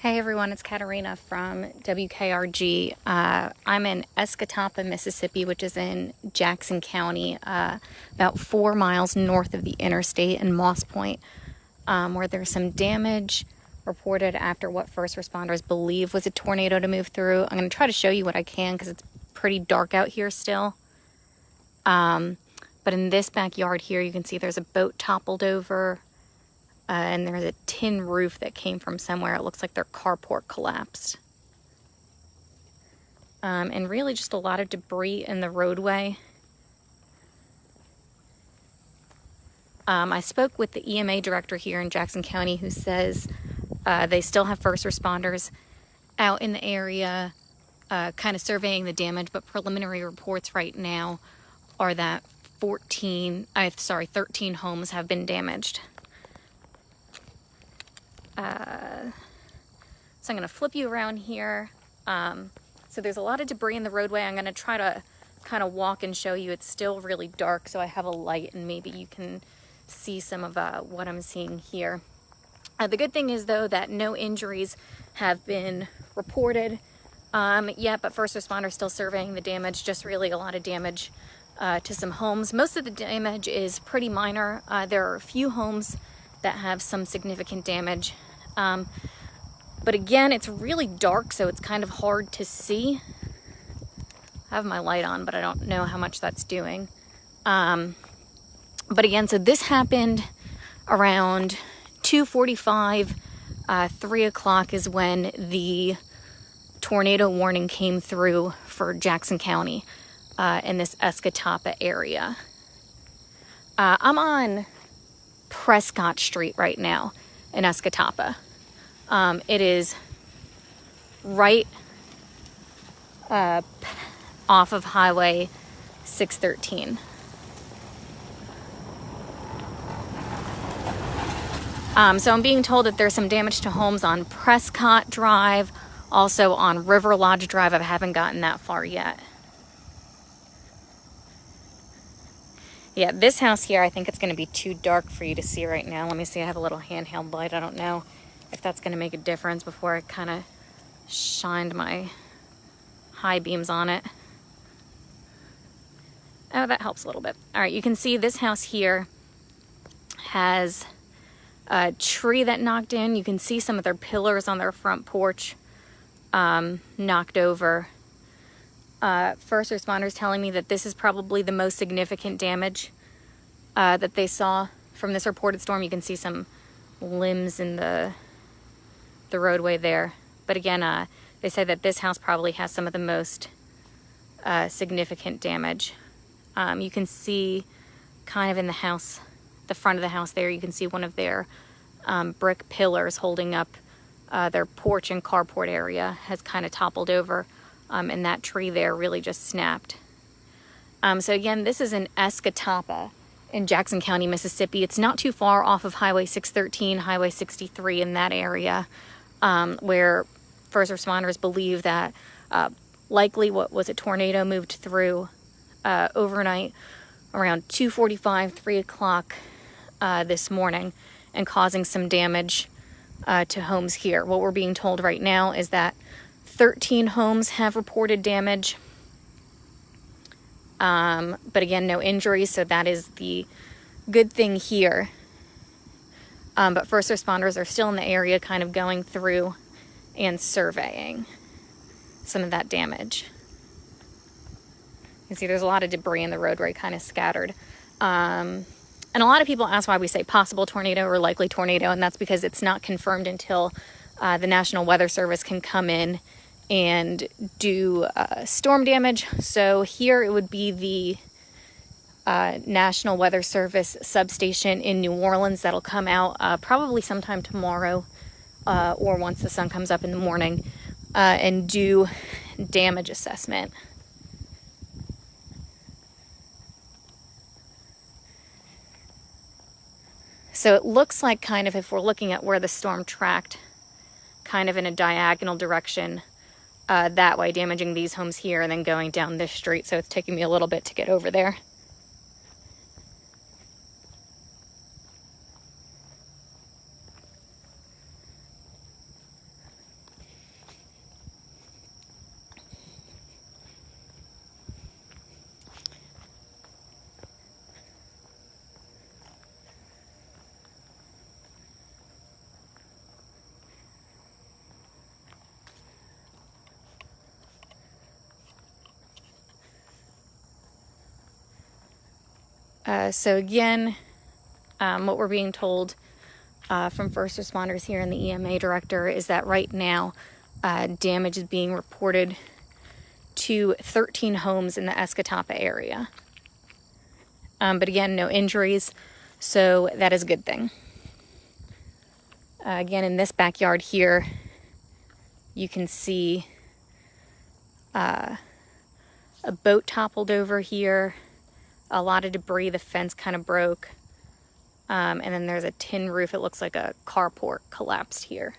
Hey everyone, it's Katarina from WKRG. I'm in Escatawpa, Mississippi, which is in Jackson County, about 4 miles north of the interstate in Moss Point, where there's some damage reported after what first responders believe was a tornado to move through. I'm going to try to show you what I can because it's pretty dark out here still. But in this backyard here, you can see there's a boat toppled over. And there's a tin roof that came from somewhere. It looks like their carport collapsed. And really just a lot of debris in the roadway. I spoke with the EMA director here in Jackson County who says they still have first responders out in the area kind of surveying the damage, but preliminary reports right now are that 13 homes have been damaged. So I'm going to flip you around here. So there's a lot of debris in the roadway. I'm going to try to kind of walk and show you. It's still really dark, so I have a light and maybe you can see some of what I'm seeing here. The good thing is, though, that no injuries have been reported yet, but first responders still surveying the damage, just really a lot of damage to some homes. Most of the damage is pretty minor. There are a few homes that have some significant damage. But again, it's really dark, so it's kind of hard to see. I have my light on, but I don't know how much that's doing. But again, so this happened around 2:45, 3 o'clock is when the tornado warning came through for Jackson County in this Escatawpa area. I'm on Prescott Street right now in Escatawpa. It is right off of Highway 613. So I'm being told that there's some damage to homes on Prescott Drive, also on River Lodge Drive. I haven't gotten that far yet. Yeah, this house here, I think it's going to be too dark for you to see right now. Let me see, I have a little handheld light. I don't know if that's going to make a difference before I kind of shined my high beams on it. Oh, that helps a little bit. All right, you can see this house here has a tree that knocked in. You can see some of their pillars on their front porch knocked over. First responders telling me that this is probably the most significant damage that they saw from this reported storm. You can see some limbs in the roadway there. But again, they say that this house probably has some of the most significant damage. You can see kind of in the house, the front of the house there, you can see one of their brick pillars holding up their porch and carport area has kind of toppled over. And that tree there really just snapped. So again, this is in Escatawpa in Jackson County, Mississippi. It's not too far off of Highway 613, Highway 63 in that area, where first responders believe that likely what was a tornado moved through overnight around 2:45, 3 o'clock this morning and causing some damage to homes here. What we're being told right now is that 13 homes have reported damage, but again, no injuries, so that is the good thing here. But first responders are still in the area kind of going through and surveying some of that damage. You can see there's a lot of debris in the roadway kind of scattered. And a lot of people ask why we say possible tornado or likely tornado, and that's because it's not confirmed until the National Weather Service can come in and do storm damage. So here it would be the National Weather Service substation in New Orleans that'll come out probably sometime tomorrow or once the sun comes up in the morning and do damage assessment. So it looks like kind of, if we're looking at where the storm tracked, kind of in a diagonal direction, that way, damaging these homes here and then going down this street. So it's taking me a little bit to get over there. So again, what we're being told from first responders here and the EMA director is that right now damage is being reported to 13 homes in the Escatapa area. But again, no injuries, so that is a good thing. Again, in this backyard here, you can see a boat toppled over here, a lot of debris, the fence kind of broke, and then there's a tin roof. It looks like a carport collapsed here.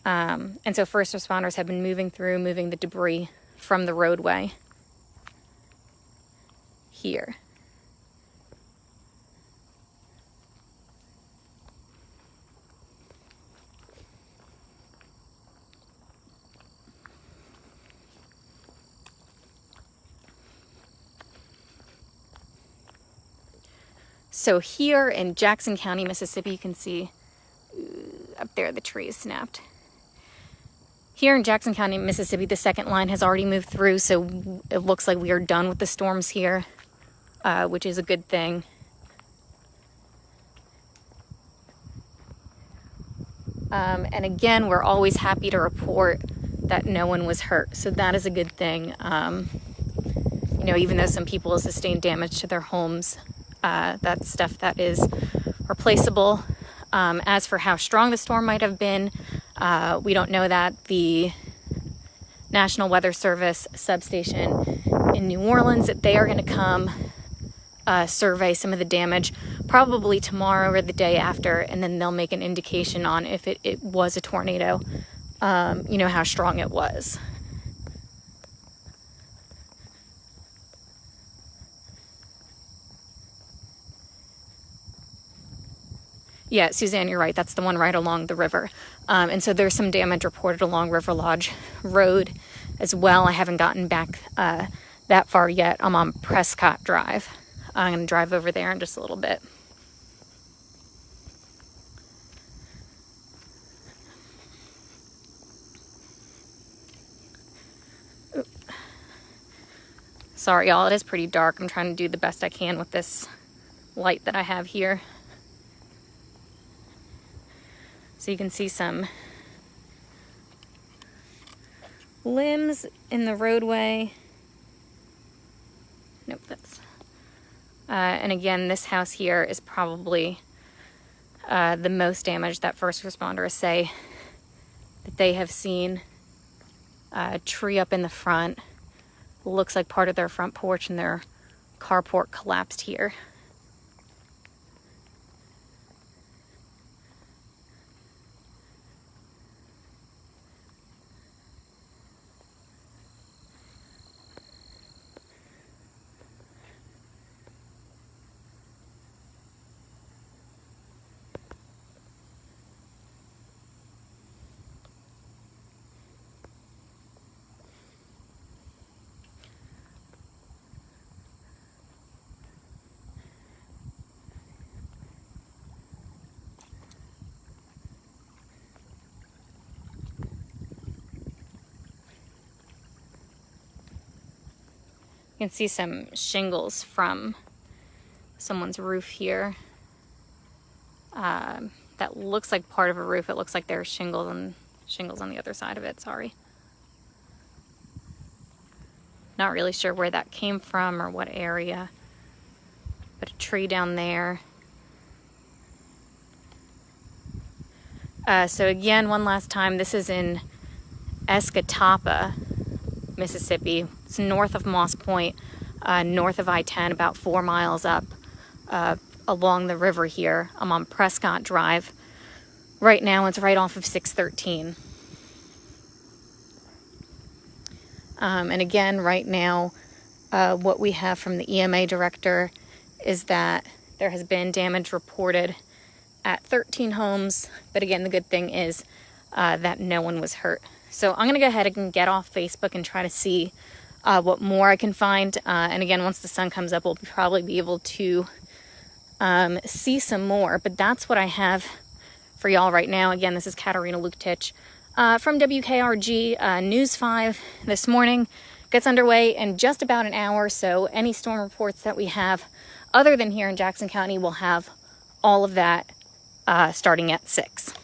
And so first responders have been moving the debris from the roadway here. So here in Jackson County, Mississippi, you can see up there the tree is snapped. Here in Jackson County, Mississippi, the second line has already moved through, so it looks like we are done with the storms here, which is a good thing. And again, we're always happy to report that no one was hurt, so that is a good thing. You know, even though some people have sustained damage to their homes, that's stuff that is replaceable. As for how strong the storm might have been, we don't know that. The National Weather Service substation in New Orleans, they are going to come survey some of the damage probably tomorrow or the day after, and then they'll make an indication on if it was a tornado, you know, how strong it was. Yeah, Suzanne, you're right. That's the one right along the river. And so there's some damage reported along River Lodge Road as well. I haven't gotten back that far yet. I'm on Prescott Drive. I'm going to drive over there in just a little bit. Oop. Sorry, y'all. It is pretty dark. I'm trying to do the best I can with this light that I have here. So you can see some limbs in the roadway. Nope, that's... and again, this house here is probably the most damaged that first responders say that they have seen. A tree up in the front. Looks like part of their front porch and their carport collapsed here. You can see some shingles from someone's roof here. That looks like part of a roof. It looks like there's shingles on the other side of it, sorry. Not really sure where that came from or what area, but a tree down there. So again, one last time, this is in Escatapa, Mississippi. It's north of Moss Point, north of I-10, about 4 miles up along the river here. I'm on Prescott Drive. Right now, it's right off of 613. And again, right now, what we have from the EMA director is that there has been damage reported at 13 homes. But again, the good thing is that no one was hurt. So I'm going to go ahead and get off Facebook and try to see what more I can find. And again, once the sun comes up, we'll probably be able to see some more. But that's what I have for y'all right now. Again, this is Katarina Luktich from WKRG News 5 this morning. gets underway in just about an hour. So any storm reports that we have other than here in Jackson County will have all of that starting at 6.